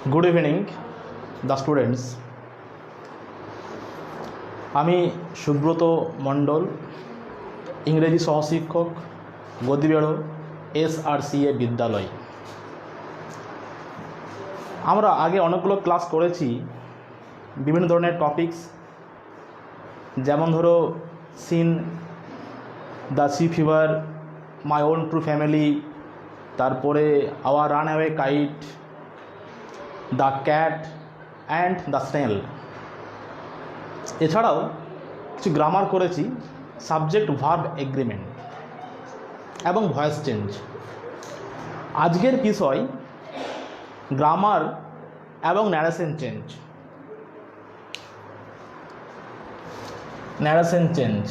Good evening the students. আমি সুব্রত মণ্ডল, ইংরেজি সহশিক্ষক, গদিবেড়ো SRCA বিদ্যালয়। আমরা আগে অনেকগুলো ক্লাস করেছি বিভিন্ন ধরনের টপিকস, যেমন ধরো seen the sea fever, my own true family, তারপরে our run away kite, the cat and the snail. এছাড়াও কিছু গ্রামার করেছি, সাবজেক্ট ভার্ব এগ্রিমেন্ট এবং ভয়েস চেঞ্জ। আজকের বিষয় গ্রামার এবং ন্যারেশন চেঞ্জ। ন্যারেশন চেঞ্জ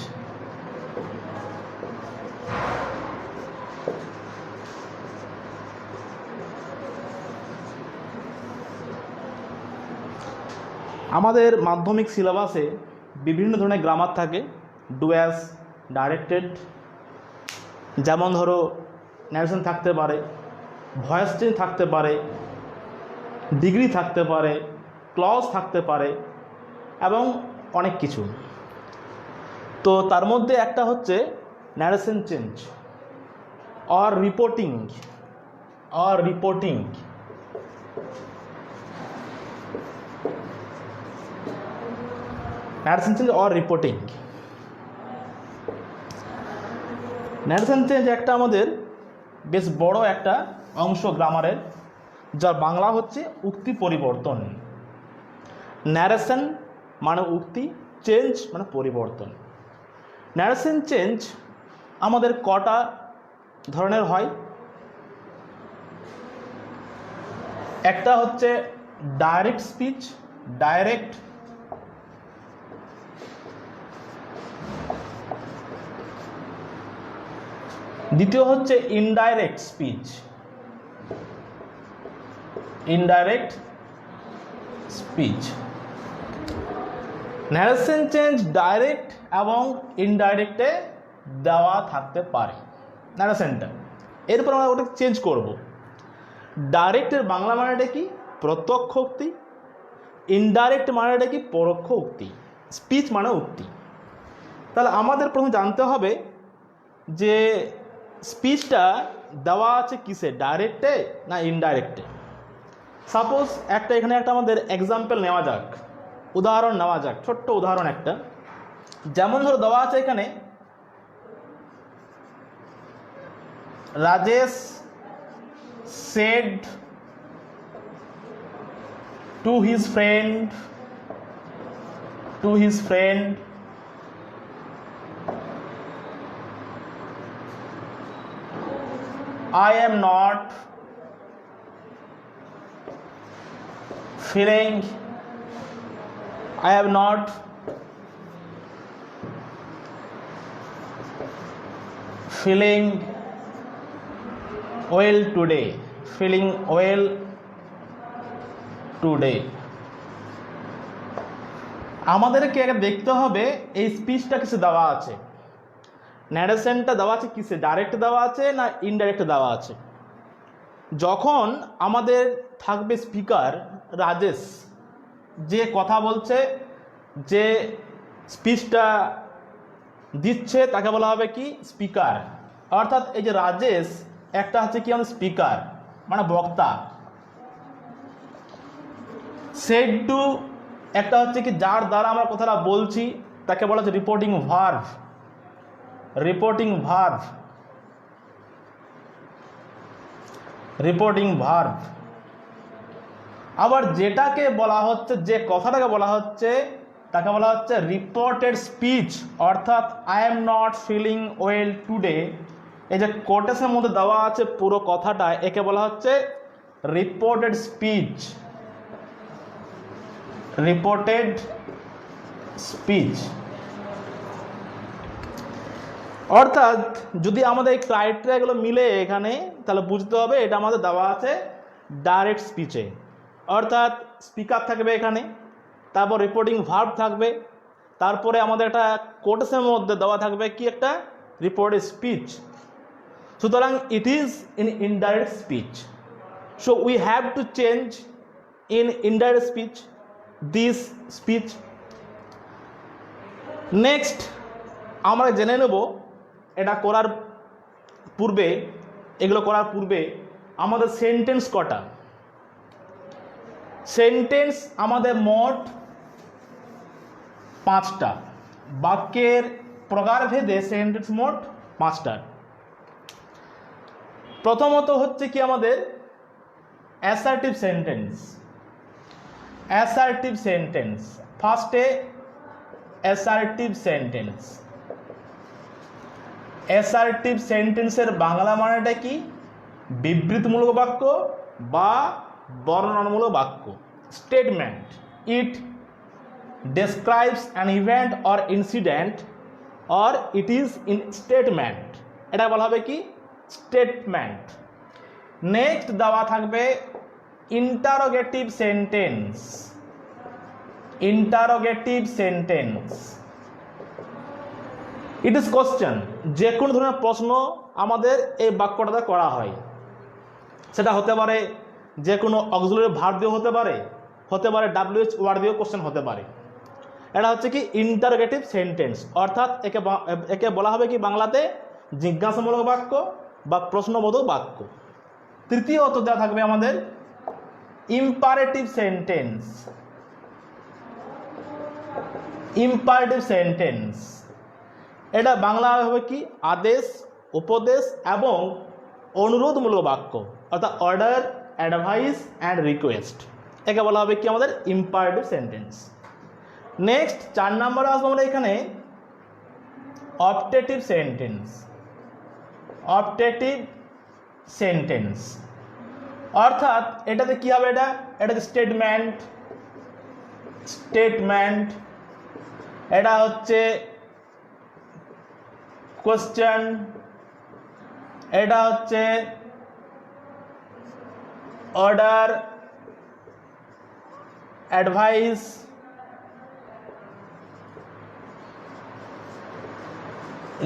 আমাদের মাধ্যমিক সিলেবাসে বিভিন্ন ধরনের গ্রামার থাকে, ডু অ্যাজ, ডাইরেক্টেড, যেমন ধরো ন্যারেশন থাকতে পারে, ভয়েস চেঞ্জ থাকতে পারে, ডিগ্রি থাকতে পারে, ক্লজ থাকতে পারে এবং অনেক কিছু। তো তার মধ্যে একটা হচ্ছে narration change or reporting. Narration change or reporting. Narration change একটা আমাদের বেশ বড় একটা অংশ গ্রামারের, যার বাংলা হচ্ছে উক্তি পরিবর্তন। ন্যারেশন মানে উক্তি, চেঞ্জ মানে পরিবর্তন। ন্যারেশন চেঞ্জ আমাদের কটা ধরনের হয়? একটা হচ্ছে ডাইরেক্ট স্পিচ, ডাইরেক্ট। দ্বিতীয় হচ্ছে indirect speech, indirect speech. Narration change direct এবং ইনডাইরেক্টে দেওয়া থাকতে পারে ন্যারেশনটা। এরপর আমরা ওটা চেঞ্জ করব। ডাইরেক্টের বাংলা মানেটা কি? প্রত্যক্ষ উক্তি। ইনডাইরেক্ট মানেটা কি? পরোক্ষ উক্তি। স্পিচ মানে উক্তি। তাহলে আমাদের প্রথমে জানতে হবে যে স্পিচটা দেওয়া আছে কিসে, ডাইরেক্টে না ইনডাইরেক্টে। সাপোজ এখানে একটা আমাদের এক্সাম্পল নেওয়া যাক, উদাহরণ নেওয়া যাক, ছোট্ট উদাহরণ একটা। যেমন ধরো দেওয়া আছে এখানে, Rajesh said to his friend I am not feeling well today. আমাদেরকে আগে দেখতে হবে এই স্পিচটা কিসে দেওয়া আছে, ন্যারেশনটা দেওয়া আছে কিসে, ডাইরেক্ট দেওয়া আছে না ইনডাইরেক্ট দেওয়া আছে। যখন আমাদের থাকবে স্পিকার রাজেশ, যে কথা বলছে, যে স্পিচটা দিচ্ছে, তাকে বলা হবে কি? স্পিকার। অর্থাৎ এই যে রাজেশ একটা হচ্ছে কি আমাদের স্পিকার, মানে বক্তা। সেড টু একটা হচ্ছে কি যার দ্বারা আমরা কথাটা বলছি, তাকে বলা হচ্ছে রিপোর্টিং ভার্ব। আবার যেটাকে বলা হচ্ছে, যে কথাটাকে বলা হচ্ছে, তাকে বলা হচ্ছে রিপোর্টেড স্পিচ। অর্থাৎ I am not feeling well today, এই যে কোটেশনের মধ্যে দেওয়া আছে পুরো কথাটা, একে বলা হচ্ছে রিপোর্টেড স্পিচ। অর্থাৎ যদি আমাদের এই ক্রাইটেরিয়াগুলো মিলে এখানে, তাহলে বুঝতে হবে এটা আমাদের দেওয়া আছে ডাইরেক্ট স্পিচে। অর্থাৎ স্পিকার থাকবে এখানে, তারপর রিপোর্টিং ভার্ব থাকবে, তারপরে আমাদের একটা কোটেশনের মধ্যে দেওয়া থাকবে কি? একটা রিপোর্টেড স্পিচ। সুতরাং it is in indirect speech. So we have to change in indirect speech, this speech. Next আমরা জেনে নেব এটা করার পূর্বে, এগুলো করার পূর্বে আমাদের সেন্টেন্স কটা। সেন্টেন্স আমাদের মোট 5টা, বাক্যের প্রকারভেদে সেন্টেন্স মোট 5টা। প্রথমত হচ্ছে কি আমাদের অ্যাসার্টিভ সেন্টেন্স। অ্যাসার্টিভ সেন্টেন্স, ফার্স্টে অ্যাসার্টিভ সেন্টেন্স। অ্যাসার্টিভ সেন্টেন্সের বাংলা মানেটা কি? বিবৃতিমূলক বাক্য বা বর্ণনামূলক বাক্য। Statement, it describes an event or incident or it is in statement, এটা বলা হবে কি? স্টেটমেন্ট। নেক্সট দেওয়া থাকবে interrogative sentence. Interrogative sentence, it is question. যে কোনো ধরনের প্রশ্ন আমাদের এই বাক্যটাতে করা হয়, সেটা হতে পারে যে কোনো অক্সিলারি ভার্ব দিয়ে হতে পারে, হতে পারে WH ওয়ার্ড দিয়েও কোশ্চেন হতে পারে। এটা হচ্ছে কি ইন্টারোগেটিভ সেন্টেন্স, অর্থাৎ একে বলা হবে কি বাংলাতে জিজ্ঞাসামূলক বাক্য বা প্রশ্নবোধক বাক্য। তৃতীয়ত দেওয়া থাকবে আমাদের ইম্পারেটিভ সেন্টেন্স। ইম্পারেটিভ সেন্টেন্স, এটা বাংলা হবে কি আদেশ, উপদেশ এবং অনুরোধমূলক বাক্য, অর্থাৎ অর্ডার, অ্যাডভাইস অ্যান্ড রিকোয়েস্ট। একে বলা হবে কি আমাদের ইম্পারেটিভ সেন্টেন্স। নেক্সট 4 নম্বরে আসবো আমরা এখানে অপটেটিভ সেন্টেন্স। অপটেটিভ সেন্টেন্স অর্থাৎ এটাতে কি হবে? এটাতে স্টেটমেন্ট, স্টেটমেন্ট, এটা হচ্ছে কোশ্চেন, এটা হচ্ছে অর্ডার, অ্যাডভাইস,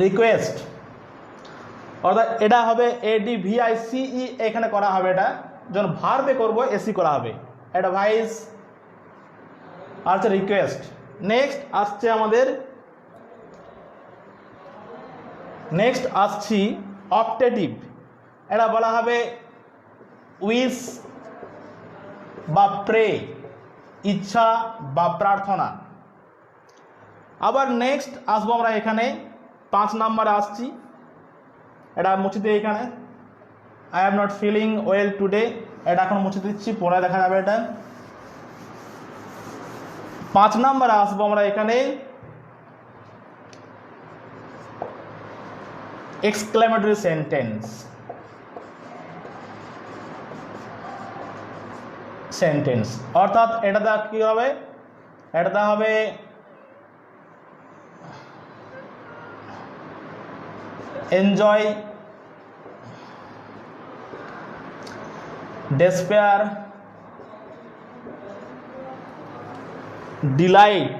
রিকোয়েস্ট। অর্থাৎ এটা হবে ADVICE, এখানে করা হবে, এটা যখন ভার্বে করব এসি করা হবে, অ্যাডভাইস আর হচ্ছে রিকোয়েস্ট। নেক্সট আসছে আমাদের, নেক্সট আসছি অপটেটিভ। এটা বলা হবে উইশ বা প্রে, ইচ্ছা বা প্রার্থনা। আবার নেক্সট আসবো আমরা এখানে 5 নম্বরে আসছি, এটা মুছে দিই এখানে, I am not feeling well today, এটা এখন মুছে দিচ্ছি, পরে দেখা যাবে। এটা 5 নম্বরে আসবো আমরা এখানে এক্সক্লেমেটরি সেন্টেন্স। সেন্টেন্স অর্থাৎ এটাতে কি হবে? এটাতে হবে এনজয়, ডেসপেয়ার, ডিলাইট,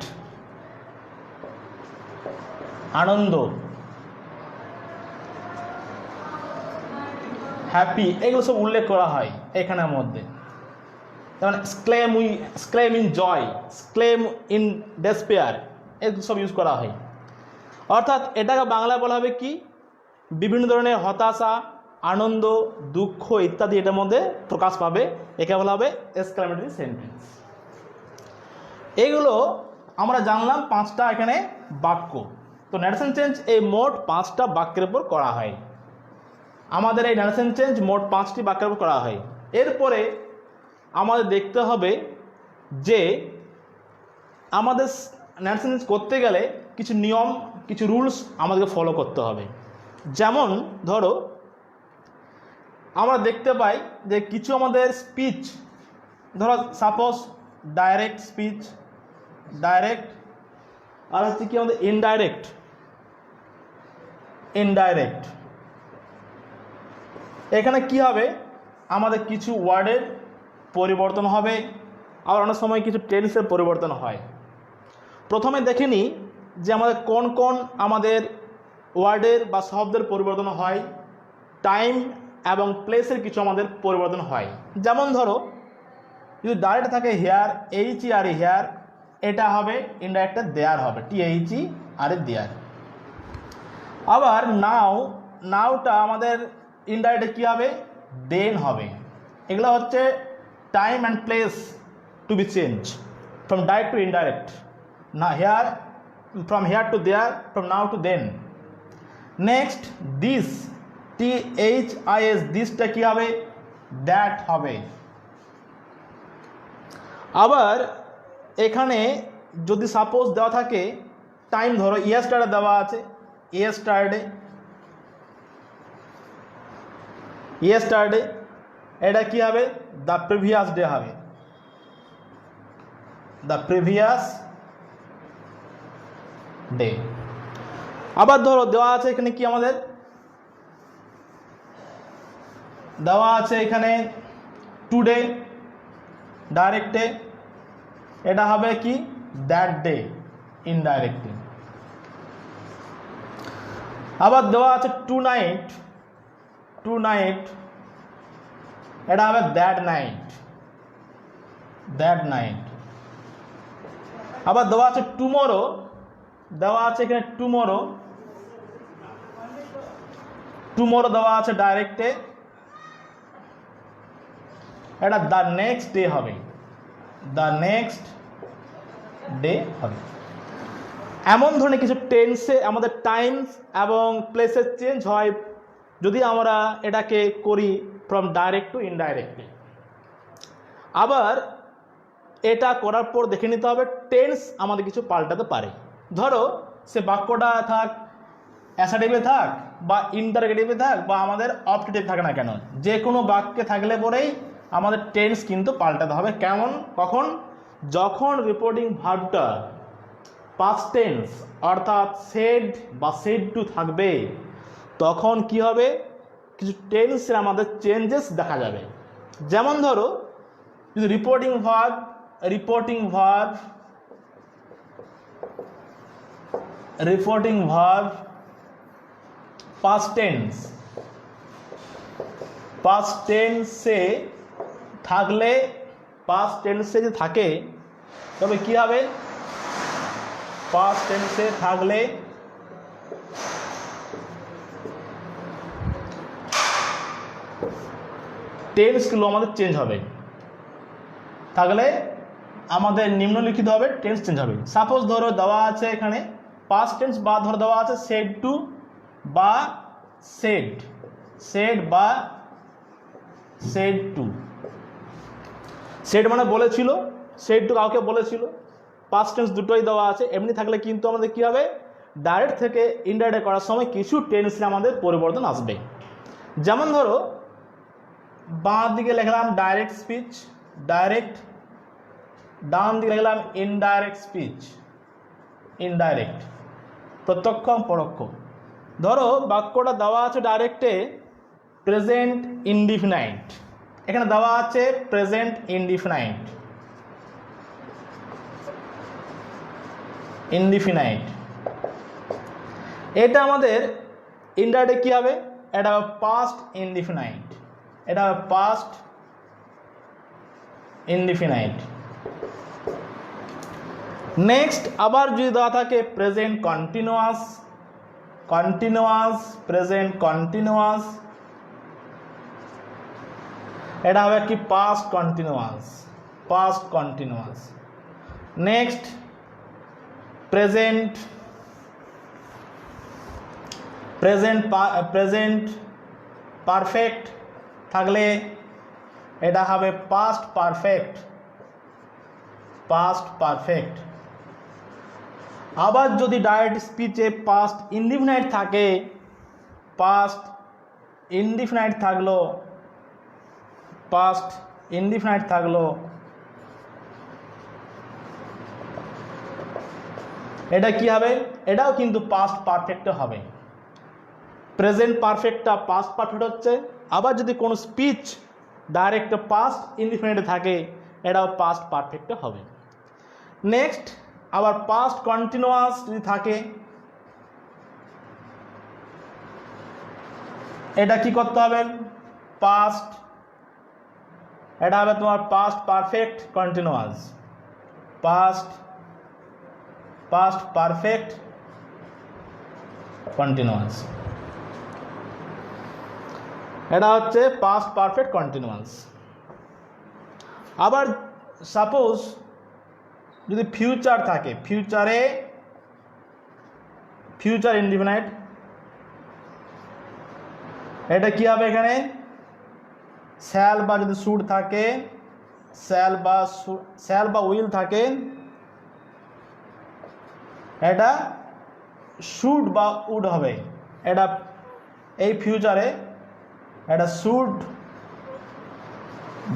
আনন্দ, হ্যাপি, এগুলো সব উল্লেখ করা হয় এখানের মধ্যে। যেমন স্ক্লেম ইন জয়, স্ক্লেম ইন ডেসপেয়ার, এগুলো সব ইউজ করা হয়। অর্থাৎ এটাকে বাংলায় বলা হবে কি? বিভিন্ন ধরনের হতাশা, আনন্দ, দুঃখ ইত্যাদি এটার মধ্যে প্রকাশ পাবে, একে বলা হবে এক্সক্লেমেটরি সেন্টেন্স। এগুলো আমরা জানলাম 5টা এখানে বাক্য। তো ন্যারেশন চেঞ্জ এই মোট 5টা বাক্যের উপর করা হয়। আমাদের এই ন্যারেশন চেঞ্জ মোট 5টি বাক্যের উপর করা হয়। এরপরে আমাদের দেখতে হবে যে আমাদের ন্যারেশন চেঞ্জ করতে গেলে কিছু নিয়ম, কিছু রুলস আমাদেরকে ফলো করতে হবে। যেমন ধরো আমরা দেখতে পাই যে কিছু আমাদের স্পিচ, ধরো সাপোজ ডাইরেক্ট স্পিচ, ডাইরেক্ট, আর হচ্ছে কি আমাদের ইনডাইরেক্ট। ইনডাইরেক্ট এখানে কি হবে? আমাদের কিছু ওয়ার্ডের পরিবর্তন হবে, আবার অনেক সময় কিছু টেন্সের পরিবর্তন হয়। প্রথমে দেখে নিই যে আমাদের কোন কোন আমাদের ওয়ার্ডের বা শব্দের পরিবর্তন হয়, টাইম এবং প্লেসের কিছু আমাদের পরিবর্তন হয়। যেমন ধরো যদি ডাইরেক্ট থাকে হেয়ার এইচ ই আর হেয়ার, এটা হবে ইনডাইরেক্টে দেয়ার হবে, TH ই আর দেয়ার। আবার নাওটা আমাদের ইনডাইরেক্টে কী হবে, দেন হবে। এগুলো হচ্ছে time and place to be change from direct to indirect, না here from here to there, from now to then. Next this, THIS, দিসটা কী হবে, দ্যাট হবে। আবার এখানে যদি সাপোজ দেওয়া থাকে টাইম, ধরো ইয়েস্টারডে দেওয়া আছে, ইয়েস্টারডে এটা কি হবে, দ্য প্রিভিয়াস ডে হবে, দ্য প্রিভিয়াস ডে। আবার ধরো দেওয়া আছে এখানে কি, আমাদের দেওয়া আছে এখানে টুডে, ডাইরেক্টে এটা হবে কি, দ্যাট ডে, ইনডাইরেক্টলি। আবার দেওয়া আছে টু নাইট, এটা হবে দ্যাট নাইট। আবার দেওয়া আছে টুমরো, দেওয়া আছে এখানে টুমরো দেওয়া আছে ডাইরেক্টে, এটা দ্য নেক্সট ডে হবে, দ্য নেক্সট ডে হবে। এমন ধরনের কিছু টেন্সে আমাদের টাইমস এবং প্লেসের চেঞ্জ হয় যদি আমরা এটাকে করি ফ্রম ডাইরেক্ট টু ইনডাইরেক্টলি। আবার এটা করার পর দেখে নিতে হবে টেন্স আমাদের কিছু পাল্টাতে পারে। ধরো সে বাক্যটা থাক অ্যাসার্টিভে থাক বা ইন্টারগেটিভে থাক বা আমাদের অবজেক্টিভ থাকে না কেন, যে কোনো বাক্যে থাকলে পরেই আমাদের টেন্স কিন্তু পাল্টাতে হবে। কখন, যখন রিপোর্টিং ভার্বটা পাস্ট টেন্স অর্থাৎ সেড বা সেড টু থাকবে, তখন কি হবে, কিছু টেন্সের আমাদের চেঞ্জেস দেখা যাবে। যেমন ধরো যদি রিপোর্টিং ভার্ব পাস্ট টেন্সে থাকলে, পাস্ট টেন্সে যদি থাকে তবে কি হবে, পাস্ট টেন্সে থাকলে টেন্সগুলো আমাদের চেঞ্জ হবে, থাকলে আমাদের নিম্নলিখিত হবে টেন্স চেঞ্জ হবে। সাপোজ ধরো দেওয়া আছে এখানে পাস্ট টেন্স বা ধরো দেওয়া আছে সেড টু বা সেড বা সেড টু। সেড মানে বলেছিল, সেড টু কাউকে বলেছিল, পাস্ট টেন্স দুটোই দেওয়া আছে। এমনি থাকলে কিন্তু আমাদের কি হবে, ডাইরেক্ট থেকে ইনডাইরেক্ট করার সময় কিছু টেন্সে আমাদের পরিবর্তন আসবে। যেমন ধরো বাঁ দিকে লিখলাম ডাইরেক্ট স্পিচ, ডাইরেক্ট, ডান দিকে লিখলাম ইনডাইরেক্ট স্পিচ, ইনডাইরেক্ট, প্রত্যক্ষ পরোক্ষ। ধরো বাক্যটা দেওয়া আছে ডাইরেক্টে প্রেজেন্ট ইনডিফিনাইট, এখানে দেওয়া আছে প্রেজেন্ট ইনডিফিনাইট, এটা আমাদের ইনডাইরেক্টে কি হবে, এটা হবে পাস্ট ইনডিফিনাইট, এটা হবে পাস্ট ইনডিফিনাইট। নেক্সট আবার যদি দেওয়া থাকে প্রেজেন্ট কন্টিনিউয়াস, প্রেজেন্ট কন্টিনিউয়াস, এটা হবে কি past continuous. Next present perfect থাকলে এটা হবে পাস্ট পারফেক্ট। আবার যদি ডাইরেক্ট স্পিচে পাস্ট ইনডিফিনাইট থাকে, পাস্ট ইনডিফিনাইট থাকলো এটা কি হবে, এটাও কিন্তু পাস্ট পারফেক্ট হবে। প্রেজেন্ট পারফেক্টটা পাস্ট পারফেক্ট হচ্ছে। আবার যদি কোনো স্পিচ ডাইরেক্ট পাস্ট ইনডিফিনাইটে থাকে, এটাও পাস্ট পারফেক্ট হবে। নেক্সট আবার পাস্ট কন্টিনিউয়াস যদি থাকে, এটা কি করতে হবে, পাস্ট এটা হবে তোমার past perfect continuous, past perfect continuous, এটা হচ্ছে পাস্ট পারফেক্ট কন্টিনিউয়াস। আবার সাপোজ যদি ফিউচার থাকে, ফিউচার ইনডিফিনাইট, এটা কি হবে এখানে শ্যাল বা যদি শুড থাকে, শ্যাল বা উইল থাকে, এটা শুড বা উড হবে। এটা এই ফিউচারে এটা শুড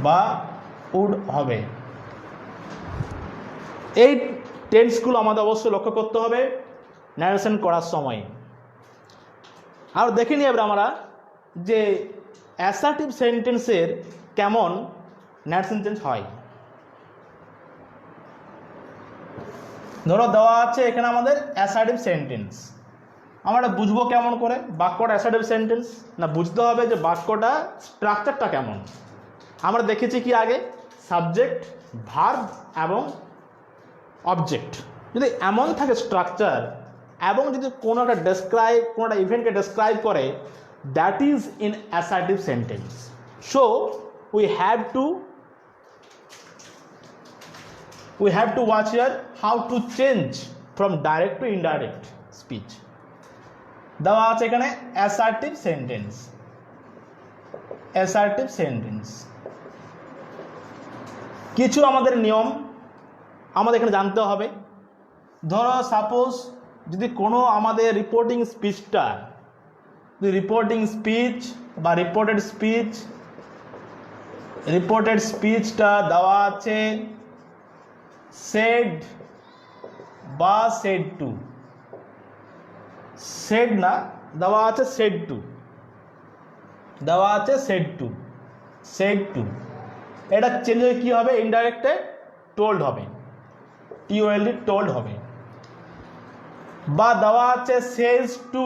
বা উড হবে। এই টেন্সগুলো আমাদের অবশ্যই লক্ষ্য করতে হবে ন্যারেশন করার সময়। আর দেখে নিই এবার আমরা যে অ্যাসার্টিভ সেন্টেন্সের কেমন ন্যারেশন চেঞ্জ হয়। ধরো দেওয়া আছে এখানে আমাদের অ্যাসার্টিভ সেন্টেন্স, আমরা বুঝবো কেমন করে বাক্যটা অ্যাসার্টিভ সেন্টেন্স? না, বুঝতে হবে যে বাক্যটা স্ট্রাকচারটা কেমন। আমরা দেখেছি কি আগে সাবজেক্ট, ভার্ব এবং অবজেক্ট যদি এমন থাকে স্ট্রাকচার, এবং যদি কোনো একটা ইভেন্টকে ডেসক্রাইব করে, that is in assertive sentence. So we have to watch here how to change from direct to indirect speech. দেওয়া আছে এখানে অ্যাসার্টিভ সেন্টেন্স, কিছু আমাদের নিয়ম আমাদের এখানে জানতে হবে। ধরো সাপোজ যদি কোনো আমাদের রিপোর্টিং স্পিচ বা রিপোর্টেড স্পিচটা দেওয়া আছে সেড বা সেড টু, সেড না, দেওয়া আছে সেড টু, এটা চেঞ্জ হয়ে কী হবে ইনডাইরেক্টে টোল্ড হবে, TOLD টোল্ড হবে। বা দেওয়া আছে says to,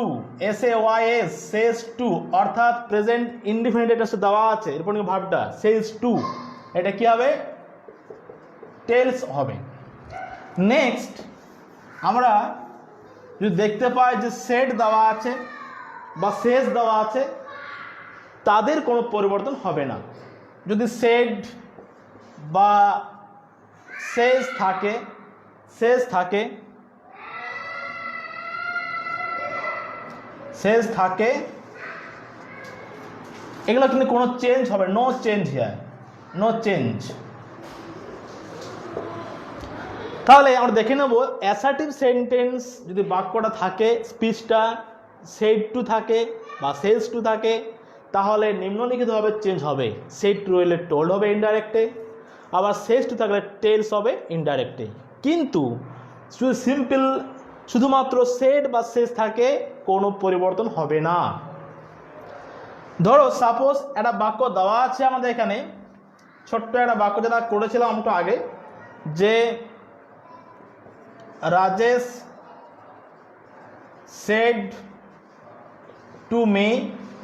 SAYS says to, অর্থাৎ প্রেজেন্ট ইনডিফিনিট এটা দেওয়া আছে এরপর ভার্বটা সেজ টু, এটা কি হবে টেলস হবে। নেক্সট আমরা যদি দেখতে পাই যে সেড দেওয়া আছে বা সেজ দেওয়া আছে, তাদের কোনো পরিবর্তন হবে না। যদি সেড বা সেজ থাকে এগুলো কিন্তু কোনো চেঞ্জ হবে, নো চেঞ্জ। তাহলে আমরা দেখে নেব অ্যাসার্টিভ সেন্টেন্স যদি বাক্যটা থাকে, স্পিচটা সেড টু থাকে বা সেজ টু থাকে, তাহলে নিম্নলিখিতভাবে চেঞ্জ হবে। সেড টু হলে টোল্ড হবে ইনডাইরেক্টে, আবার সেজ টু থাকলে টেলস হবে ইনডাইরেক্টে। কিন্তু শুধুমাত্র সেড বা সেজ থাকে, কোনো পরিবর্তন হবে না। ধরো সাপোজ একটা বাক্য দেওয়া আছে আমাদের এখানে, ছোট্ট একটা বাক্য যেটা করেছিলাম একটু আগে, যে রাজেশ সেড টু মি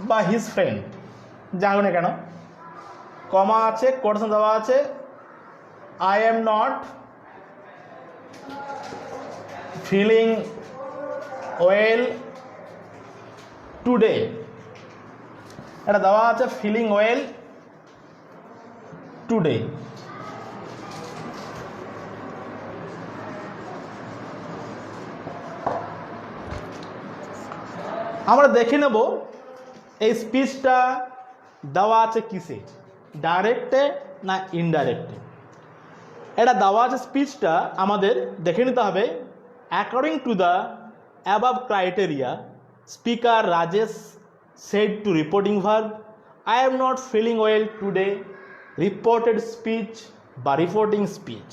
বা হিজ ফ্রেন্ড, যা হোক না কেন, কমা আছে, কোটেশন দেওয়া আছে, I am not feeling well today, এটা দেওয়া আছে ফিলিং ওয়েল টুডে। আমরা দেখে নেব এই স্পিচটা দেওয়া আছে কিসে, ডাইরেক্টে না ইনডাইরেক্টে। এটা দেওয়া আছে স্পিচটা আমাদের দেখে নিতে হবে according to the above criteria, speaker Rajesh said to reporting verb, I am not feeling well today, reported speech বা রিপোর্টিং স্পিচ।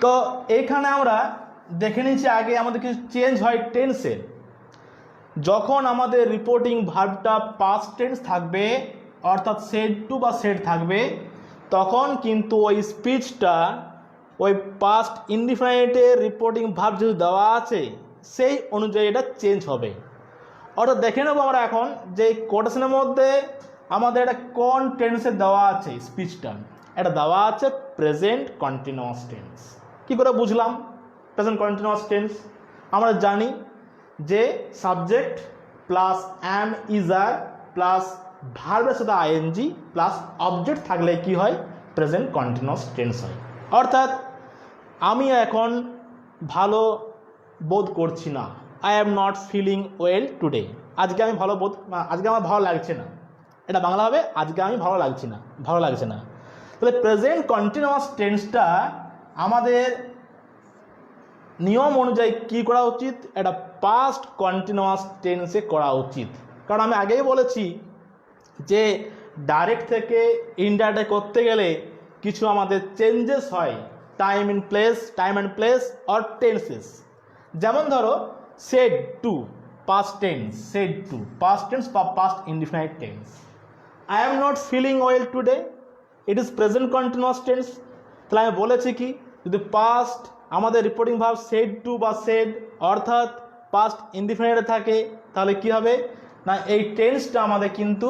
তো এইখানে আমরা দেখে নিচ্ছি আগে আমাদের কিছু চেঞ্জ হয় টেন্সের। যখন আমাদের রিপোর্টিং ভার্বটা পাস্ট টেন্স থাকবে, অর্থাৎ সেড টু বা সেড থাকবে, তখন কিন্তু ওই স্পিচটা ওই পাস্ট ইনডিফিনিটের রিপোর্টিং ভার্ব যেহেতু দেওয়া আছে সেই অনুযায়ী এটা চেঞ্জ হবে। অর্থাৎ দেখে নেবো আমরা এখন যে কোটেশনের মধ্যে আমাদের এটা কোন টেন্সে দেওয়া আছে স্পিচটা? এটা দেওয়া আছে প্রেজেন্ট কন্টিনিউয়াস টেন্স। কি করে বুঝলাম প্রেজেন্ট কন্টিনিউয়াস টেন্স? আমরা জানি যে subject plus am is are plus ভার্বের সাথে আইএনজি প্লাস অবজেক্ট থাকলে কি হয়? প্রেজেন্ট কন্টিনিউয়াস টেন্স হয়। অর্থাৎ আমি এখন ভালো বোধ করছি না, I am not feeling well today. আজকে আমার ভালো লাগছে না, এটা বাংলা হবে আজকে আমি ভালো লাগছে না। তাহলে প্রেজেন্ট কন্টিনিউয়াস টেন্সটা আমাদের নিয়ম অনুযায়ী কী করা উচিত? এটা পাস্ট কন্টিনিউয়াস টেন্সে করা উচিত। কারণ আমি আগেই বলেছি যে ডাইরেক্ট থেকে ইনডাইরেক্টে করতে গেলে কিছু আমাদের চেঞ্জেস হয় time and place or tenses. যেমন ধরো said to past tense, said to past tense বা past indefinite tense. I am not feeling well today, it is present continuous tense. তাহলে আমি বলেছি কি, যদি পাস্ট আমাদের রিপোর্টিং ভার্ব সেড টু বা সেড অর্থাৎ পাস্ট ইনডিফিনাইটে থাকে তাহলে কি হবে না, এই টেন্সটা আমাদের কিন্তু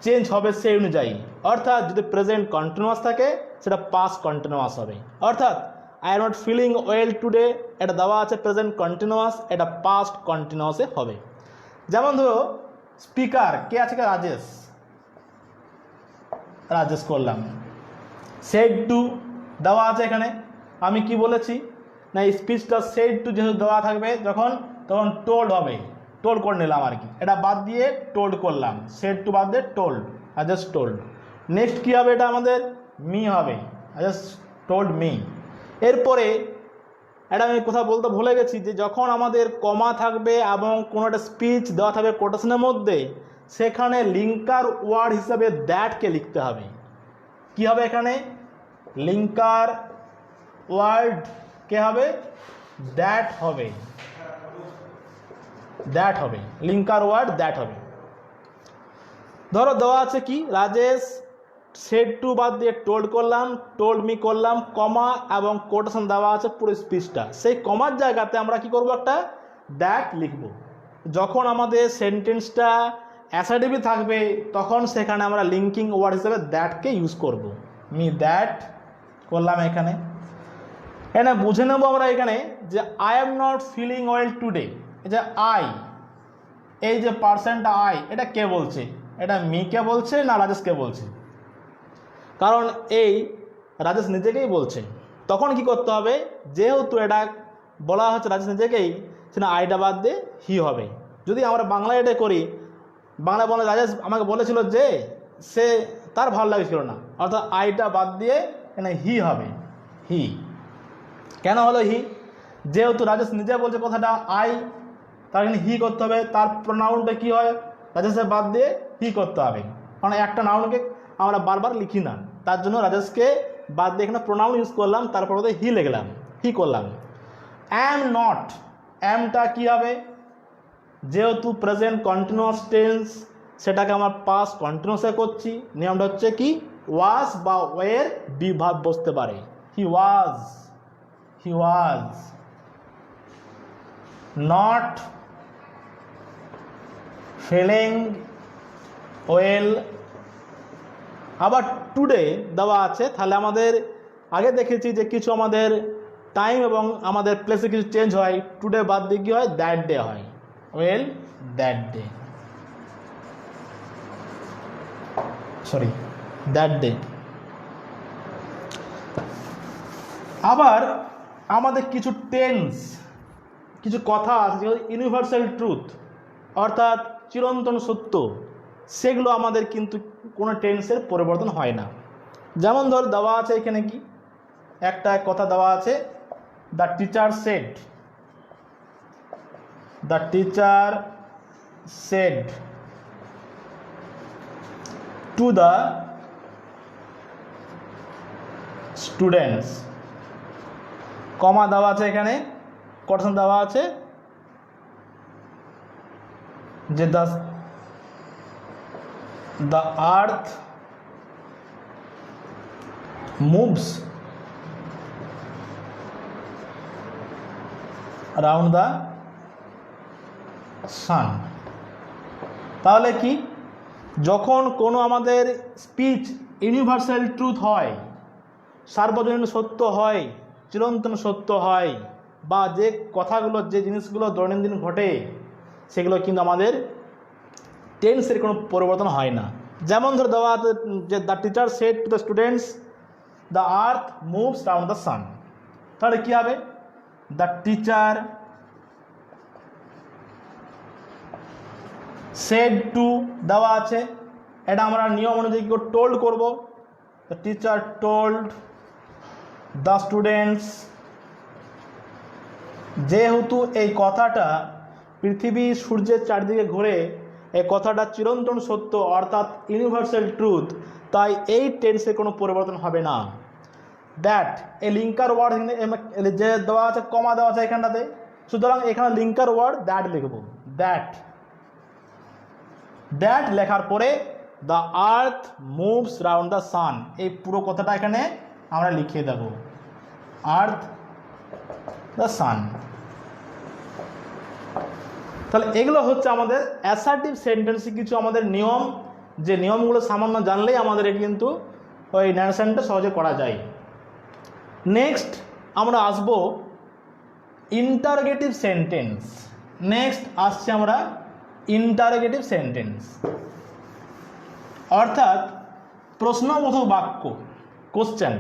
চেঞ্জ হবে সেই অনুযায়ী। অর্থাৎ যদি প্রেজেন্ট কন্টিনিউয়াস থাকে সেটা পাস্ট কন্টিনিউয়াস হবে। অর্থাৎ I am not feeling well today এটা দেওয়া আছে প্রেজেন্ট কন্টিনিউয়াস, এটা পাস্ট কন্টিনিউয়াসে হবে। যেমন ধরো স্পিকার কে আছে? রাজেশ করলাম, সেড টু দেওয়া আছে এখানে। আমি কি বলেছি না, স্পিচটা সেড টু যেহেতু দেওয়া থাকবে তখন টোল্ড হবে, টোল্ড করে নিলাম আর কি, এটা বাদ দিয়ে টোল্ড করলাম, সেড টু বাদ দিয়ে told, I just told. Next কী হবে? এটা আমাদের মি হবে, আই জাস্ট টোল্ড মি। এরপরে এটা আমি কথা বলতে ভুলে গেছি যে যখন আমাদের কমা থাকবে এবং কোনো একটা স্পিচ দেওয়া থাকবে কোটেশনের মধ্যে, সেখানে লিঙ্কার ওয়ার্ড হিসাবে দ্যাটকে লিখতে হবে। কি হবে এখানে? লিঙ্কার ওয়ার্ড কে হবে? দ্যাট হবে, লিঙ্কার ওয়ার্ড দ্যাট হবে। ধরো দেওয়া আছে কি, রাজেশ সেড টু বাদ দিয়ে টোল্ড করলাম, টোল্ড মি করলাম, কমা এবং কোটেশন দেওয়া আছে পুরো স্পিচটা। সেই কমার জায়গাতে আমরা কি করব? একটা দ্যাট লিখব। যখন আমাদের সেন্টেন্সটা অ্যাসার্টিভে থাকবে তখন সেখানে আমরা লিঙ্কিং ওয়ার্ড হিসেবে দ্যাটকে ইউজ করব। মি দ্যাট করলাম এখানে বুঝে নেব আমরা এখানে যে I am not feeling well today. এই যে আই, এই যে পার্সনটা আই, এটা কে বলছে? এটা মিকে বলছে না রাজেশকে বলছে? কারণ এই রাজেশ নিজেকেই বলছে। তখন কি করতে হবে? যেহেতু এটা বলা হচ্ছে রাজেশ নিজেকেই, সেটা আইটা বাদ দিয়ে হি হবে। যদি আমরা বাংলায় এটা করি, বাংলা বলে রাজেশ আমাকে বলেছিল যে সে তার ভালো লাগছিল না, অর্থাৎ আইটা বাদ দিয়ে এখানে হি হবে, হি। কেন হলো হি? যেহেতু রাজেশ নিজে বলছে কথাটা আই, তার এখানে হি করতে হবে। তার প্রোনাউনটা কী হয়? রাজেশের বাদ দিয়ে হি করতে হবে, কারণ একটা নাউনকে আমরা বারবার লিখি না, তার জন্য রাজেশকে বাদ দিয়ে এখানে প্রোনাউন ইউজ করলাম, তারপর হি লিখলাম, হি করলাম। অ্যাম নট, অ্যামটা কী হবে? যেহেতু প্রেজেন্ট কন্টিনিউয়াস টেন্স, সেটাকে আমার পাস্ট কন্টিনিউয়াসে করছি। নিয়মটা হচ্ছে কি, ওয়াজ বা ওয়ের বি ভার্ব বসতে পারে। হি ওয়াজ নট ফিলিং ওয়েল। আবার টুডে দেওয়া আছে, তাহলে আমাদের আগে দেখেছি যে কিছু আমাদের টাইম এবং আমাদের প্লেসে কিছু চেঞ্জ হয়। টুডে বাদ দিয়ে কী হয়? দ্যাট ডে হয়, well that day, that day. আবার আমাদের কিছু টেন্স, কিছু কথা আছে যেগুলো ইউনিভার্সাল ট্রুথ অর্থাৎ চিরন্তন সত্য, সেগুলো আমাদের কিন্তু কোনো টেন্সের পরিবর্তন হয় না। যেমন ধর দেওয়া আছে এখানে কি একটা কথা দেওয়া আছে, the teacher said to the students, comma দেওয়া আছে এখানে, কোটেশন দেওয়া আছে যে the earth moves around the sun। তাহলে কি যখন কোনো আমাদের স্পিচ ইউনিভার্সাল ট্রুথ হয়, সার্বজনীন সত্য হয়, চিরন্তন সত্য হয়, বা যে কথাগুলো যে জিনিসগুলো দৈনন্দিন ঘটে সেগুলো কিন্তু আমাদের টেন্সের কোনো পরিবর্তন হয় না। যেমন ধরে দেওয়া আছে যে the teacher said to the students the earth moves round the sun, তাহলে কী হবে? দ্য টিচার সেড টু দেওয়া আছে, এটা আমরা নিয়ম অনুযায়ী টোল্ড করব। The teacher told the students. যেহেতু এই কথাটা পৃথিবী সূর্যের চারদিকে ঘুরে, এই কথাটা চিরন্তন সত্য অর্থাৎ ইউনিভার্সাল ট্রুথ, তাই এই টেন্সে কোনো পরিবর্তন হবে না। দ্যাট এই লিঙ্কার ওয়ার্ড যে দেওয়া আছে, কমা দেওয়া আছে এখানটাতে, সুতরাং এখানে লিঙ্কার ওয়ার্ড দ্যাট লিখব। দ্যাট দ্যাট লেখার পরে the earth moves round the sun, এই পুরো কথাটা এখানে আমরা লিখিয়ে দেব, আর্থ দ্য সান। তাহলে এগুলো হচ্ছে আমাদের অ্যাসার্টিভ সেন্টেন্সে কিছু আমাদের নিয়ম, যে নিয়মগুলো সামান্য জানলেই আমাদের কিন্তু ওই ন্যারেশনটা সহজে করা যায়। নেক্সট আমরা আসব ইন্টারোগেটিভ সেন্টেন্স। নেক্সট আসছে আমরা ইন্টারোগেটিভ সেন্টেন্স, অর্থাৎ প্রশ্নবোধক বাক্য, question.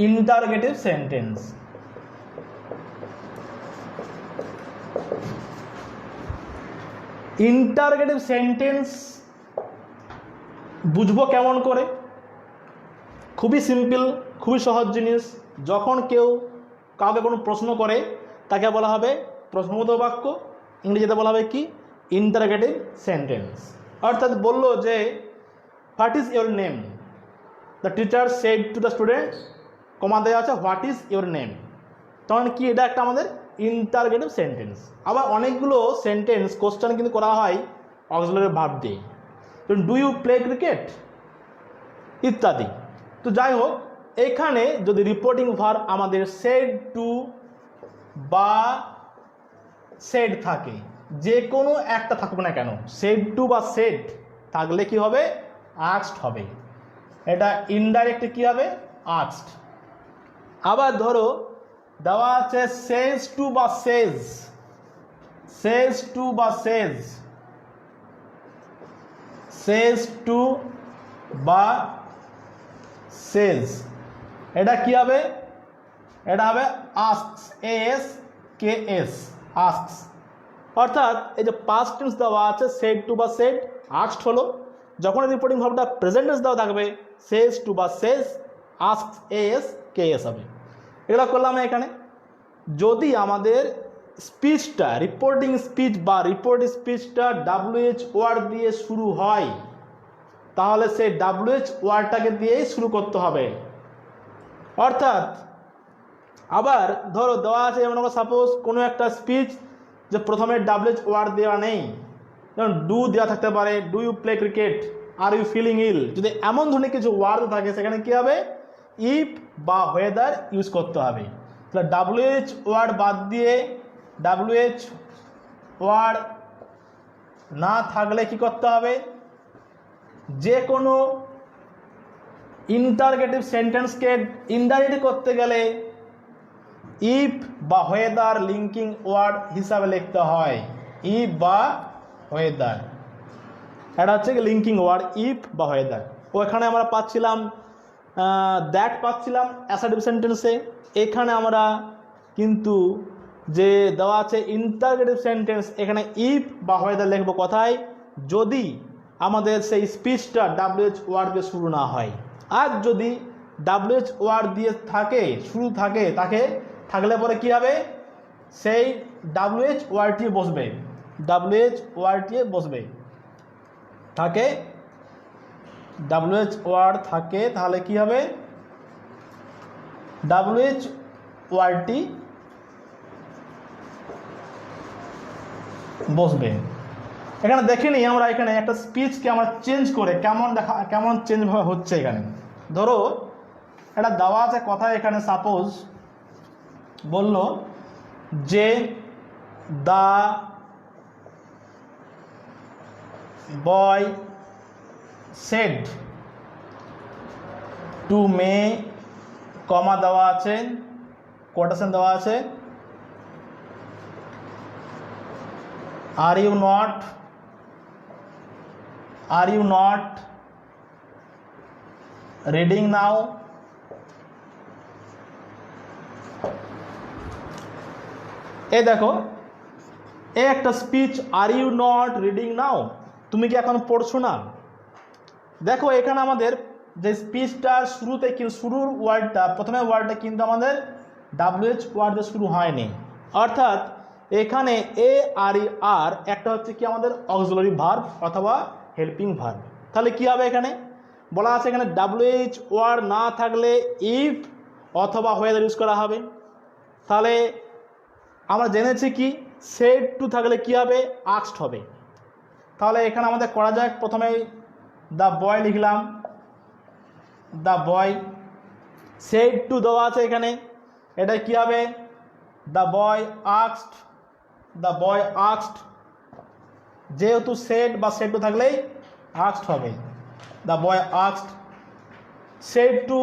Interrogative sentence interrogative sentence বুঝবো কেমন করে? খুবই সিম্পল, খুবই সহজ জিনিস। যখন কেউ কাউকে কোনো প্রশ্ন করে তাকে বলা হবে প্রশ্নবোধক বাক্য, ইংরেজিতে বলা হবে কি? Interrogative sentence. অর্থাৎ বললো যে what is your name, the teacher said to the student, comma দেওয়া আছে হোয়াট ইজ ইউর নেম, তখন কি এটা একটা আমাদের ইন্টারোগেটিভ সেন্টেন্স। আবার অনেকগুলো সেন্টেন্স কোশ্চেন কিন্তু করা হয় অক্সিলারি ভার্ব দিয়ে, ডু ইউ প্লে ক্রিকেট ইত্যাদি। তো যাই হোক, এখানে যদি রিপোর্টিং ভার্ব আমাদের সেড টু বা সেড থাকে, যে কোনো একটা থাকুক না কেন, সেড টু বা সেড থাকলে কি হবে? আস্কড হবে। এটা ইনডাইরেক্ট কি হবে? আস্কড। আবার ধরো দেওয়া আছে সেজ টু বা সেজ, সেজ টু বা সেজ, সেজ টু বা সেজ, এটা কি হবে? এটা হবে asks, S K S, asks. অর্থাৎ এই যে পাস্ট টেন্স দেওয়া আছে সেড টু বা সেড, আস্কড হলো। যখন রিপোর্টিং ভার্বটা প্রেজেন্ট টেন্স দেওয়া থাকবে সেজ টু বা সেজ, আস্কস, এস কে এস হবে। এগুলো করলাম এখানে। যদি আমাদের স্পিচটা, রিপোর্টিং স্পিচ বা রিপোর্ট স্পিচটা WH ওয়ার্ড দিয়ে শুরু হয়, তাহলে সেই WH ওয়ার্ডটাকে দিয়েই শুরু করতে হবে। অর্থাৎ আবার ধরো দেওয়া আছে, যেমন আমরা সাপোজ কোনো একটা স্পিচ যে প্রথমে WH ওয়ার্ড দেওয়া নেই, যেমন ডু দেওয়া থাকতে পারে, do you play cricket, are you feeling ill, যদি এমন ধরনের কিছু ওয়ার্ড থাকে সেখানে কী হবে? ইফ বা ওয়েদার ইউজ করতে হবে। তাহলে WH ওয়ার্ড বাদ দিয়ে, WH ওয়ার্ড না থাকলে কি করতে হবে? যে কোনো ইন্টারোগেটিভ সেন্টেন্সকে ইনডাইরেক্ট করতে গেলে ইফ বা ওয়েদার লিঙ্কিং ওয়ার্ড হিসাবে লিখতে হয়, ইফ বা ওয়েদার। এটা হচ্ছে লিঙ্কিং ওয়ার্ড, ইফ বা ওয়েদার। ওখানে আমরা পাচ্ছিলাম দ্যাট, পাচ্ছিলাম অ্যাসার্টিভ সেন্টেন্সে। এখানে আমরা কিন্তু যে দেওয়া আছে ইন্টারোগেটিভ সেন্টেন্স, এখানে ইফ বা ওয়েদার লিখবো কোথায়? যদি আমাদের সেই স্পিচটা WH ওয়ার্ড দিয়ে শুরু না হয়। আর যদি WH ওয়ার্ড দিয়ে থাকে, শুরু থাকে, তাকে থাকলে পরে কি হবে? সেই WH ওয়ার্ডটি বসবে, WH ওয়ার্ডটি বসবে, থাকে WH ওয়ার্ড থাকে, তাহলে কি হবে? WH ওয়ার্ডটি বসবে। এখানে দেখে নিই আমরা, এখানে একটা স্পিচকে আমরা চেঞ্জ করে কেমন চেঞ্জ হচ্ছে। এখানে ধরো এটা দেওয়া আছে কথা, এখানে সাপোজ বলল যে the boy said to me comma দেওয়া আছে, কোটেশন দেওয়া আছে, are you not reading now? এই দেখো, এই একটা speech, are you not reading now, তুমি কি এখন পড়ছো না? দেখো এখানে আমাদের যে স্পিচটার শুরুতে শুরুর ওয়ার্ডটা, প্রথমে ওয়ার্ডটা কিন্তু আমাদের WH ওয়ার্ড দিয়ে শুরু হয়নি, অর্থাৎ এখানে এ আর ই আর একটা হচ্ছে কি আমাদের অক্সিলারি ভার্ব অথবা হেল্পিং ভার্ব। তাহলে কি হবে, এখানে বলা আছে এখানে WH ওয়ার্ড না থাকলে ইফ অথবা হোয়েদার ইউজ করা হবে। তাহলে আমরা জেনেছি কি সেড টু থাকলে কি হবে, আস্কড হবে। তাহলে এখানে আমাদের করা যাক, প্রথমেই দ্য বয় লিখলাম, দ্য বয়, সেড টু দেওয়া আছে এখানে, এটা কি হবে, the boy asked, the boy asked, যেহেতু সেড বা সেড টু থাকলেই আস্কড হবে, the boy asked. Said to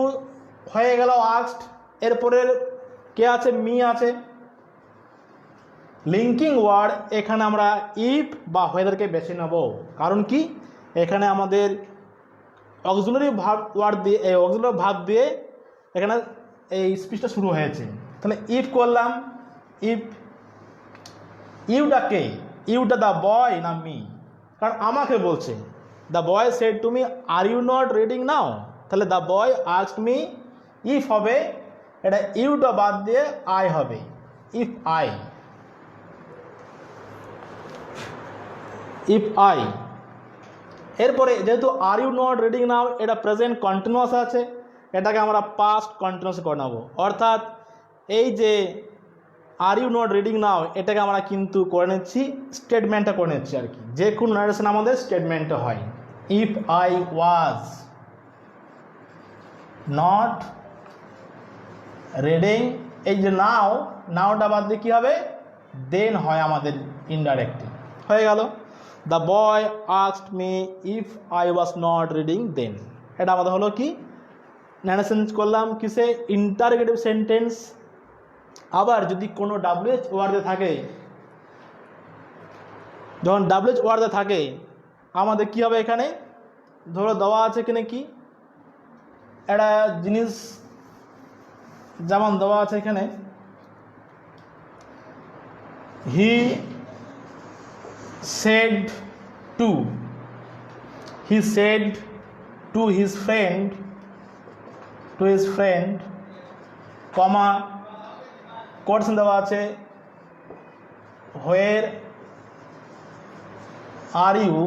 হয়ে গেল আস্কড, এরপরে কে আছে, মি আছে। লিঙ্কিং ওয়ার্ড এখানে আমরা ইফ বা হোয়েদারকে বেছে নেব, কারণ কি এখানে আমাদের অক্সিলারি ভার্ব ওয়ার্ড দিয়ে, এই অক্সিলারি ভার্ব দিয়ে এখানে এই স্পিচটা শুরু হয়েছে। তাহলে ইফ করলাম, ইফ, ইউটা কে, ইউটা দ্য বয় না মি? কারণ আমাকে বলছে, the boy said to me are you not reading now, তাহলে the boy asked me, if হবে, এটা ইউটা বাদ দিয়ে আই হবে, ইফ আই, ইফ আই। এরপরে যেহেতু are you not reading now এটা প্রেজেন্ট কন্টিনিউয়াস আছে, এটাকে আমরা পাস্ট কন্টিনিউয়াস করে নেব, অর্থাৎ এই যে are you not reading now এটাকে আমরা কিন্তু করে নিচ্ছি, স্টেটমেন্টটা করে নিচ্ছি আর কি, যে কোনো নারেশন আমাদের স্টেটমেন্টে হয়। If I was not reading, এই যে নাও, নাওটা বাদ দিয়ে কী হবে, দেন হয় আমাদের ইনডাইরেক্টলি, হয়ে গেল the boy asked me if I was not reading then. এটা আমাদের হলো কি, নারেশন করলাম কিসে, ইন্টারোগেটিভ সেন্টেন্স। আবার যদি কোনো WH ওয়ার্ডে থাকে, যখন WH ওয়ার্ডে থাকে আমাদের কি হবে, এখানে ধরো দেওয়া আছে এখানে কি একটা জিনিস, যেমন দেওয়া আছে এখানে হি said to his friend comma quotation দেওয়া আছে, where are you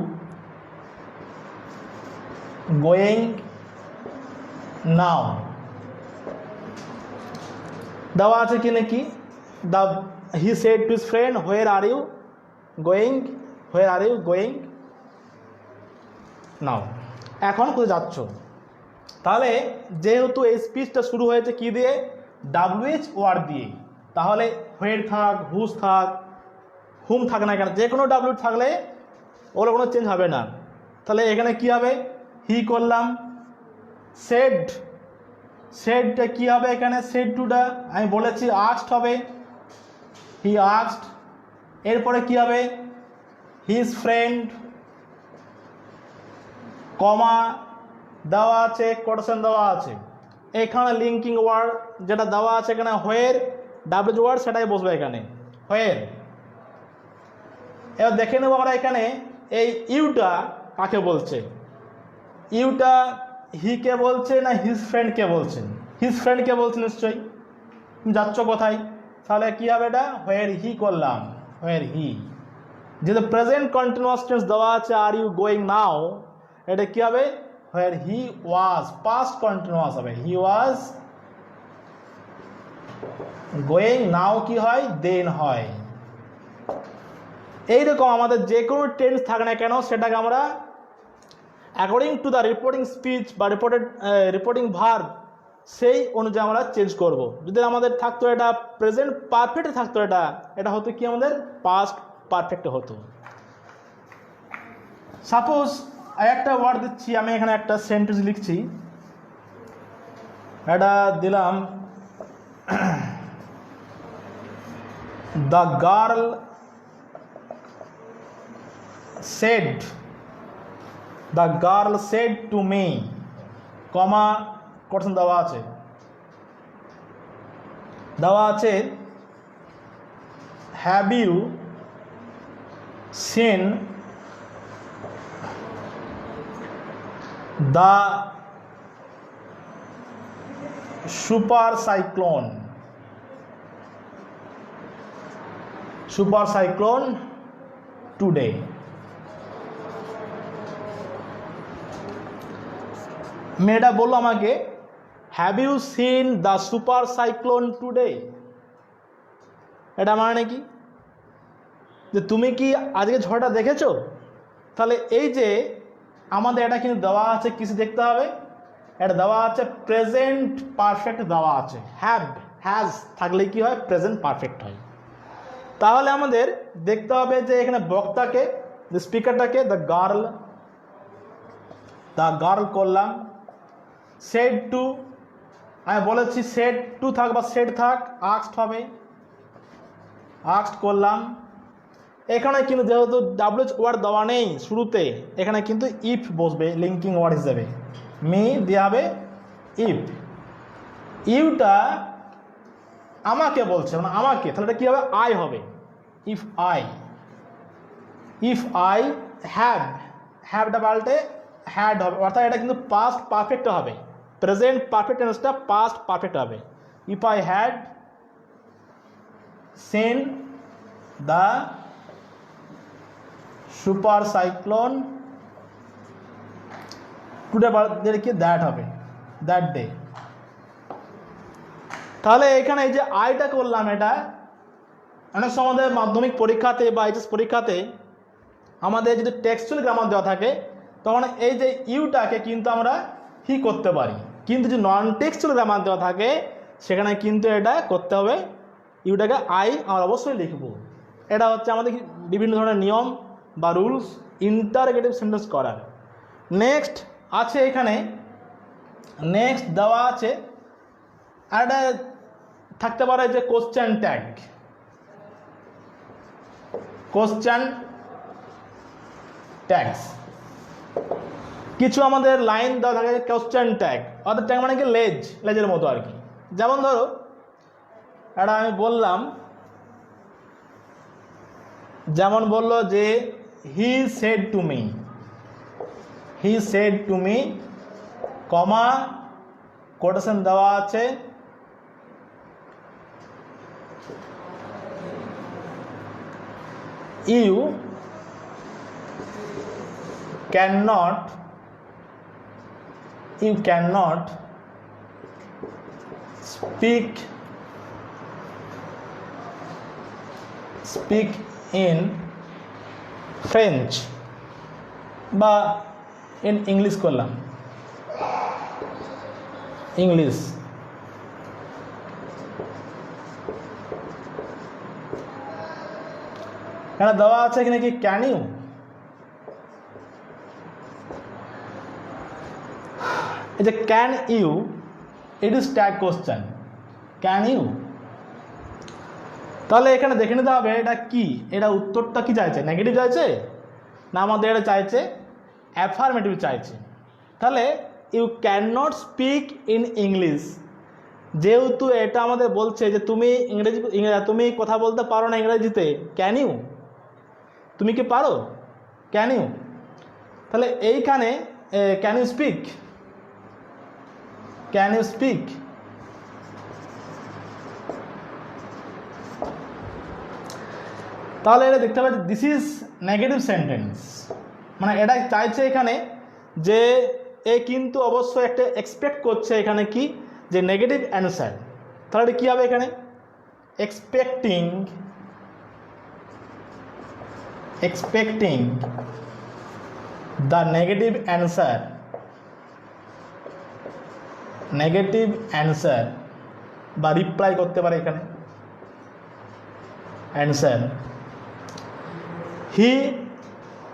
going now? দেওয়া আছে কি নাকি, he said to his friend where are you going নাও, এখন কোথায় যাচ্ছ? তাহলে যেহেতু এই স্পিচটা শুরু হয়েছে কি দিয়ে, WH ওয়ার্ড দিয়ে, তাহলে হোয়ের থাক, হুজ থাক, হুম থাক না কেন, যে কোনো WH থাকলে ওগুলো কোনো চেঞ্জ হবে না। তাহলে এখানে কি হবে, হি করলাম, সেডটা কি হবে, এখানে সেড টুটা আমি বলেছি আস্কড হবে, হি আস্কড। এরপরে কি হবে, হিজ ফ্রেন্ড কমা দেওয়া আছে, কোটেশন দেওয়া আছে, এখানে লিঙ্কিং ওয়ার্ড যেটা দেওয়া আছে এখানে হোয়ের, WH ওয়ার্ড সেটাই বসবে এখানে, হোয়ের। এবার দেখে নেব আমরা এখানে এই ইউটা কাকে বলছে, ইউটা হিকে বলছে না হিজ ফ্রেন্ডকে বলছেন? হিজ ফ্রেন্ডকে বলছে নিশ্চয়ই, যাচ্ছ কোথায়? তাহলে কি হবে, এটা হোয়ের হি করলাম, হোয়ের হি। যেহেতু প্রেজেন্ট কন্টিনিউয়াস টেন্স দেওয়া আছে আর ইউ গোয়িং নাও, এটা কি হবে, where he was, past continuous হবে, হি ওয়াজ গোয়িং, নাও কি হয়, দেন হয়। এইরকম আমাদের যে কোনো টেন্স থাকে না কেন সেটাকে আমরা according to the reporting speech বা রিপোর্টিং ভার্ব সেই অনুযায়ী আমরা চেঞ্জ করব। যদি আমাদের থাকতো এটা প্রেজেন্ট পারফেক্ট থাকতো, এটা হতো কি আমাদের পাস্ট পারফেক্ট হতো। সাপোজ আর একটা ওয়ার্ড দিচ্ছি আমি, এখানে একটা সেন্টেন্স লিখছি, এটা দিলাম the girl said, the girl said to me, comma quotation দেওয়া আছে, have you seen the super cyclone today. মেয়েটা বললো আমাকে, have you seen the super cyclone today, এটা মানে কি যে তুমি কি আজকে ঝড়টা দেখেছো? তাহলে এই যে আমাদের এটা কিন্তু দেওয়া আছে, কিছু দেখতে হবে, এটা দেওয়া আছে প্রেজেন্ট পারফেক্ট দেওয়া আছে, হ্যাজ থাকলে কি হয়, প্রেজেন্ট পারফেক্ট হয়। তাহলে আমাদের দেখতে হবে যে এখানে বক্তাকে, যে স্পিকারটাকে দ্য গার্ল করলাম, সেড টু, আমি বলেছি সেড টু থাক বা সেড থাক, আস্কড হবে, আস্কড করলাম। এখানে কিন্তু যেহেতু ডাব্লিউএইচ ওয়ার্ড দেওয়া নেই শুরুতে, এখানে কিন্তু ইফ বসবে লিঙ্কিং ওয়ার্ড হিসেবে, মি দেওয়া হবে ইফ। ইউটা আমাকে বলছে, মানে আমাকে, তাহলে এটা কী হবে, আই হবে, ইফ আই হ্যাভটা পাল্টে হ্যাড হবে, অর্থাৎ এটা কিন্তু পাস্ট পারফেক্ট হবে, প্রেজেন্ট পারফেক্ট টেন্সটা পাস্ট পারফেক্ট হবে। If I had seen the super cyclone today, কি দ্যাট হবে, দ্যাট ডে। তাহলে এখানে এই যে আইটা করলাম, এটা অনেক সময় আমাদের মাধ্যমিক পরীক্ষাতে বা এইচএস পরীক্ষাতে আমাদের যদি টেক্সচুয়াল গ্রামার দেওয়া থাকে, তখন এই যে ইউটাকে কিন্তু আমরা হি করতে পারি, কিন্তু যদি নন টেক্সচুয়াল গ্রামার দেওয়া থাকে সেখানে কিন্তু এটা করতে হবে, ইউটাকে আই আমরা অবশ্যই লিখব। এটা হচ্ছে আমাদের বিভিন্ন ধরনের নিয়ম বা রুলস ইন্টারগেটিভ সেন্টেন্স করার। নেক্সট আছে এখানে, নেক্সট দেওয়া আছে আর এটা থাকতে পারে যে কোশ্চেন ট্যাগস, কিছু আমাদের লাইন দেওয়া থাকে কোশ্চেন ট্যাগ, অর্থাৎ ট্যাগ মানে কি লেজের মতো আর কি। যেমন ধরো এটা আমি বললাম, যেমন বললো যে he said to me, comma quotation দেওয়া আছে, you cannot speak in French বা in English করলাম, ইংলিশ। এখানে দেওয়া আছে এখানে কি ক্যান ইউ, এই যে can you, it is tag question, can you. তাহলে এখানে দেখে নিতে হবে এটা কি, এটা উত্তরটা কি চাইছে, নেগেটিভ চাইছে না আমাদের এটা চাইছে অ্যাফার্মেটিভ চাইছে। তাহলে you cannot speak in English, যেহেতু এটা আমাদের বলছে যে তুমি তুমি কথা বলতে পারো না ইংরেজিতে, ক্যান ইউ, তুমি কি পারো, ক্যান ইউ। তাহলে এইখানে ক্যান ইউ স্পিক, তাহলে এটা দেখতে পাচ্ছি দিস ইজ নেগেটিভ সেন্টেন্স, মানে এটা চাইছে এখানে যে এ কিন্তু অবশ্যই একটা এক্সপেক্ট করছে এখানে কি, যে নেগেটিভ অ্যান্সার। তাহলে কী হবে এখানে, এক্সপেক্টিং দ্য নেগেটিভ অ্যান্সার বা রিপ্লাই করতে পারে এখানে অ্যান্সার। হি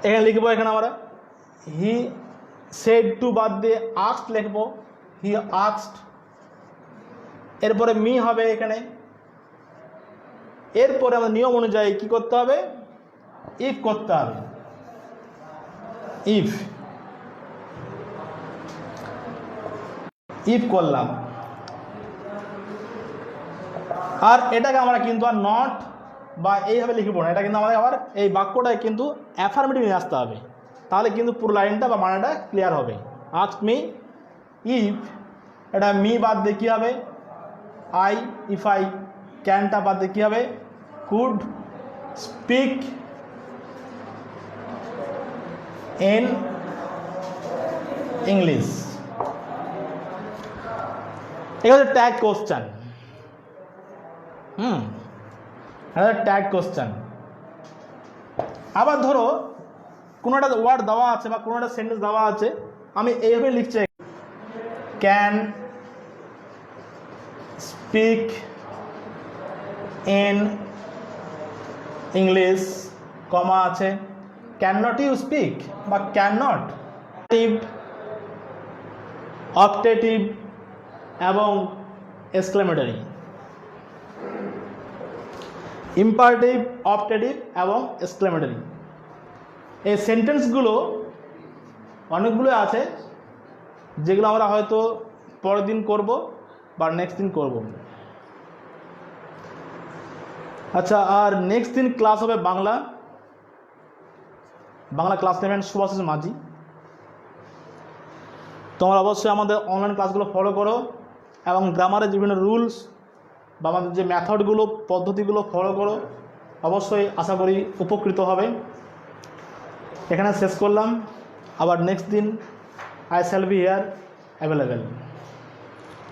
এখানে লিখবো, এখানে আমরা হি সেড টু বাদ দিয়ে আস্কড লিখবো, হি আস্কড। এরপরে মি হবে এখানে। এরপরে আমাদের নিয়ম অনুযায়ী কি করতে হবে, ইফ করতে হবে। ইফ ইফ করলাম। আর এটাকে আমরা কিন্তু আর নট বা এইভাবে লিখব না, এটা কিন্তু আমাদের আবার এই বাক্যটায় কিন্তু অ্যাফার্মেটিভ নিয়ে আসতে হবে, তাহলে কিন্তু পুরো লাইনটা বা মানেটা ক্লিয়ার হবে। আস্ক মি, ইফ, এটা মি বাদ দিয়ে কী হবে, আই, ইফ আই, ক্যানটা বাদ দিয়ে কী হবে, কুড, স্পিক ইন ইংলিশ। এটা হচ্ছে ট্যাগ কোশ্চেন। এটা ট্যাগ কোশ্চেন। আবার ধরো কোনো একটা ওয়ার্ড দেওয়া আছে বা কোনো একটা সেন্টেন্স দেওয়া আছে, আমি এইভাবে লিখছি, ক্যান স্পিক ইন ইংলিশ, কমা আছে, ক্যান নট ইউ স্পিক বা ক্যান নট, অপটেটিভ এবং এক্সক্লেমেটরি, ইম্পারেটিভ, অপটেটিভ এবং এক্সক্লেমেটরি। এই সেন্টেন্সগুলো অনেকগুলো আছে, যেগুলো আমরা হয়তো পরের দিন করব বা নেক্সট দিন করব। আচ্ছা, আর নেক্সট দিন ক্লাস হবে বাংলা ক্লাস নেবেন সুভাষিস মাঝি। তোমরা অবশ্যই আমাদের অনলাইন ক্লাসগুলো ফলো করো এবং গ্রামারের বিভিন্ন রুলস বা আমাদের যে মেথডগুলো, পদ্ধতিগুলো ফলো করো। অবশ্যই আশা করি উপকৃত হবে। এখানে শেষ করলাম। আবার নেক্সট দিন I shall be here available.